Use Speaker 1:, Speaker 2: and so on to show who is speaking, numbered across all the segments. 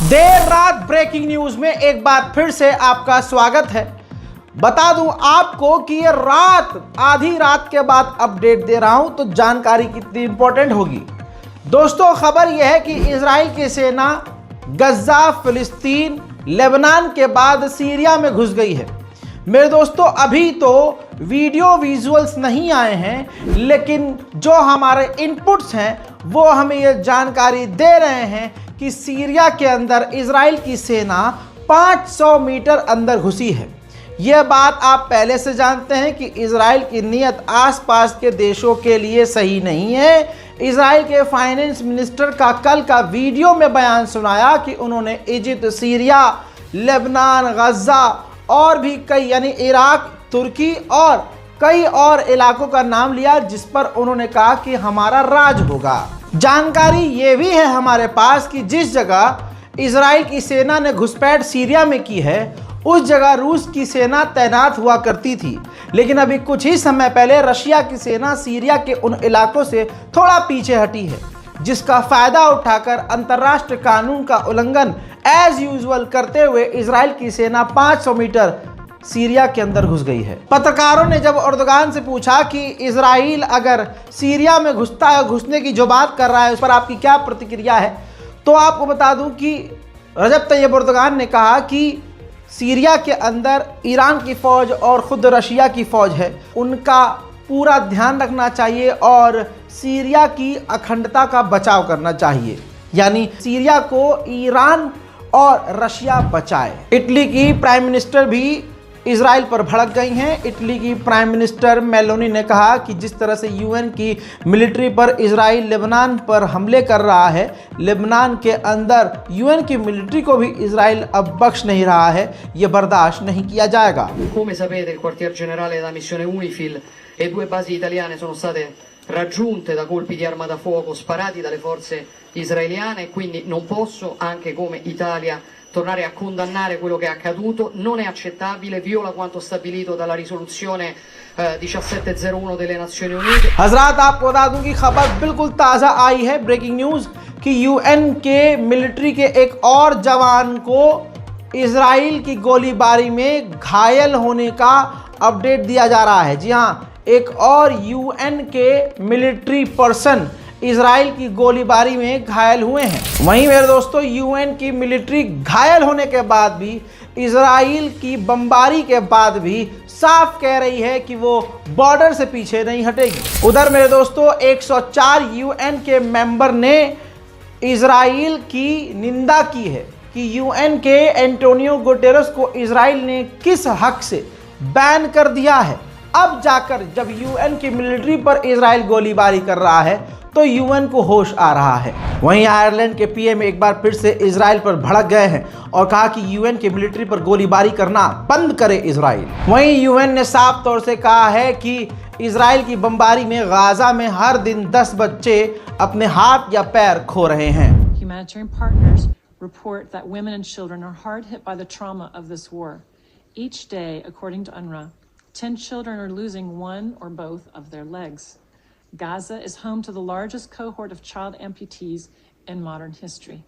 Speaker 1: देर रात breaking news में एक बार फिर से आपका स्वागत है। बता दूं आपको कि ये रात आधी रात के बाद अपडेट दे रहा हूं तो जानकारी कितनी इंपॉर्टेंट होगी। दोस्तों, खबर यह है कि इजराइल की सेना गजा, फिलिस्तीन, लेबनान के बाद सीरिया में घुस गई है। मेरे दोस्तों, अभी तो वीडियो विजुअल्स नहीं आए हैं, लेकिन जो हमारे इनपुट्स हैं वो हमें ये जानकारी दे रहे हैं कि सीरिया के अंदर इजराइल की सेना 500 मीटर अंदर घुसी है। यह बात आप पहले से जानते हैं कि इजराइल की नीयत आसपास के देशों के लिए सही नहीं है। इजराइल के फाइनेंस मिनिस्टर का कल का वीडियो में बयान सुनाया कि उन्होंने इजिप्ट, सीरिया, लेबनान, गजा और भी कई यानी इराक, तुर्की और कई और इलाकों का नाम लिया, जिस पर उन्होंने कहा कि हमारा राज होगा। जानकारी ये भी है हमारे पास कि जिस जगह इजराइल की सेना ने घुसपैठ सीरिया में की है, उस जगह रूस की सेना तैनात हुआ करती थी, लेकिन अभी कुछ ही समय पहले रशिया की सेना सीरिया के उन इलाकों से थोड़ा पीछे हटी है, जिसका फायदा उठाकर अंतर्राष्ट्रीय कानून का उल्लंघन एज यूजुअल करते हुए इजराइल की सेना 500 मीटर सीरिया के अंदर घुस गई है। पत्रकारों ने जब एर्दोगान से पूछा कि इजराइल अगर सीरिया में घुसता है, घुसने की जो बात कर रहा है, उस पर आपकी क्या प्रतिक्रिया है, तो आपको बता दूं कि रजब तैयब एर्दोगान ने कहा कि सीरिया के अंदर ईरान की फ़ौज और ख़ुद रशिया की फ़ौज है, उनका पूरा ध्यान रखना चाहिए और सीरिया की अखंडता का बचाव करना चाहिए, यानी सीरिया को ईरान और रशिया बचाए। इटली की प्राइम मिनिस्टर भी इजराइल पर भड़क गई हैं। इटली की प्राइम मिनिस्टर मेलोनी ने कहा कि जिस तरह से यूएन की मिलिट्री पर इजराइल लेबनान पर हमले कर रहा है, लेबनान के अंदर यूएन की मिलिट्री को भी इजराइल अब बख्श नहीं रहा है, ये बर्दाश्त नहीं किया जाएगा।
Speaker 2: Come sapete, il quartier generale della missione UNIFIL e due basi italiane sono state raggiunte da colpi di arma da fuoco sparati dalle forze israeliane, quindi non posso, anche come Italia, tornare a condannare quello che è accaduto. Non è accettabile, viola quanto stabilito dalla risoluzione 1701 delle Nazioni Unite।
Speaker 1: हजरात, आपको बता दूं कि खबर बिल्कुल ताज़ा आई है, breaking news, कि यूएन के मिलिट्री के एक और जवान को इजराइल की गोलीबारी में घायल होने का अपडेट दिया जा रहा है। जी हाँ, एक और यूएन के मिलिट्री पर्सन इजराइल की गोलीबारी में घायल हुए हैं। वहीं मेरे दोस्तों, यूएन की मिलिट्री घायल होने के बाद भी, इजराइल की बमबारी के बाद भी साफ कह रही है कि वो बॉर्डर से पीछे नहीं हटेगी। उधर मेरे दोस्तों, 104 यूएन के मेंबर ने इजराइल की निंदा की है कि यूएन के एंटोनियो गुटेरेस को इजराइल ने किस हक से बैन कर दिया है। अब जाकर जब यूएन की मिलिट्री पर इजराइल गोलीबारी कर रहा है तो यूएन को होश आ रहा है। वहीं आयरलैंड के पीएम एक बार फिर से इजराइल पर भड़क गए हैं और कहा कि यूएन की मिलिट्री पर गोलीबारी करना बंद करे इजराइल। वहीं यूएन ने साफ तौर से कहा है कि इजराइल की बमबारी में गाजा में हर दिन 10 बच्चे अपने हाथ या पैर खो रहे हैं।
Speaker 3: Humanitarian partners report that women and children are hard hit by the trauma of this war. Each day, according to UNRWA, 10 children are losing one or both of their legs. Gaza is home to the largest cohort of child amputees in modern history.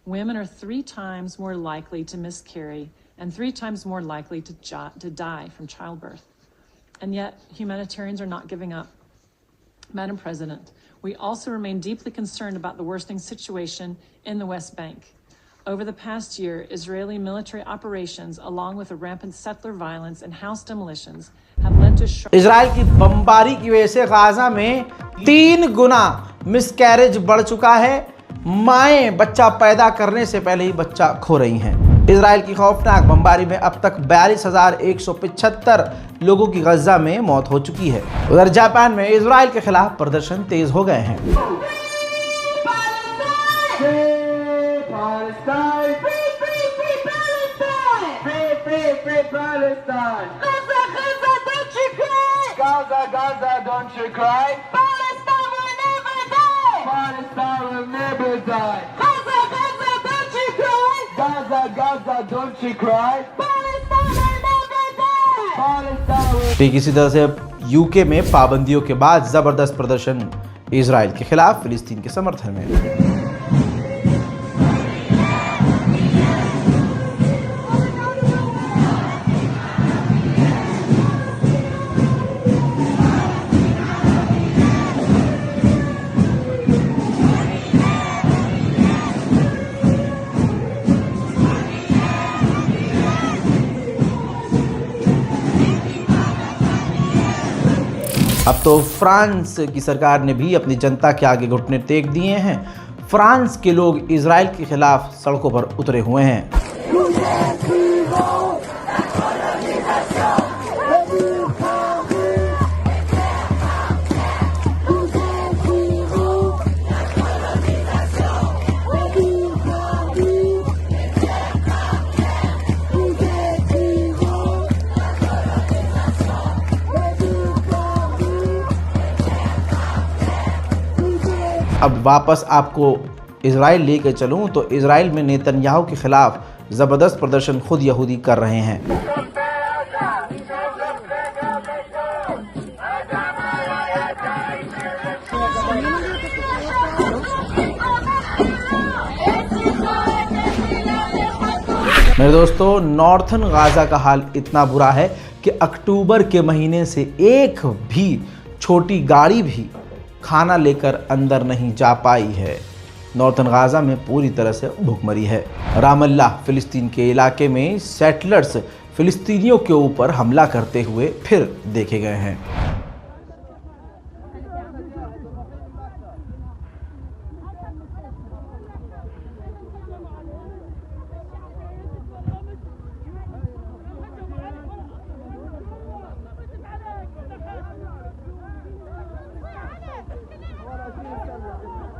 Speaker 3: Women are 3 times more likely to miscarry and 3 times more likely to die from childbirth. And yet, humanitarians are not giving up. Madam President, we also remain deeply concerned about the worsening situation in the West Bank. Over the past year, Israeli military operations, along with the rampant settler violence and house demolitions, have led to
Speaker 1: Israel की बमबारी की वजह से Gaza में 3 गुना miscarriage बढ़ चुका है। माएँ बच्चा पैदा करने से पहले ही बच्चा खो रही हैं। इजराइल की खौफनाक बमबारी में अब तक 42,175 लोगों की गजा में मौत हो चुकी है। उधर जापान में इजराइल के खिलाफ प्रदर्शन तेज हो गए हैं।
Speaker 4: Gaza, don't you cry. Palestine will never die. Palestine will never die. Gaza, don't you cry. Gaza, don't you cry. Palestine will never die. Palestine will...
Speaker 1: ठीक इसी तरह से यूके में पाबंदियों के बाद जबरदस्त प्रदर्शन इजराइल के खिलाफ, फिलिस्तीन के समर्थन में। अब तो फ्रांस की सरकार ने भी अपनी जनता के आगे घुटने टेक दिए हैं। फ्रांस के लोग इजराइल के खिलाफ सड़कों पर उतरे हुए हैं। अब वापस आपको इजराइल लेकर चलूं तो इजराइल में नेतन्याहू के खिलाफ ज़बरदस्त प्रदर्शन खुद यहूदी कर रहे हैं। मेरे दोस्तों, नॉर्थन गाज़ा का हाल इतना बुरा है कि अक्टूबर के महीने से एक भी छोटी गाड़ी भी खाना लेकर अंदर नहीं जा पाई है। नॉर्थन गाज़ा में पूरी तरह से भूखमरी है। रामल्ला फिलिस्तीन के इलाके में सेटलर्स फिलिस्तीनियों के ऊपर हमला करते हुए फिर देखे गए हैं।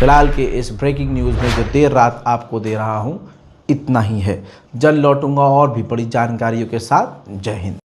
Speaker 1: फिलहाल के इस ब्रेकिंग न्यूज़ में जो देर रात आपको दे रहा हूँ इतना ही है। जल्द लौटूंगा और भी बड़ी जानकारियों के साथ। जय हिंद।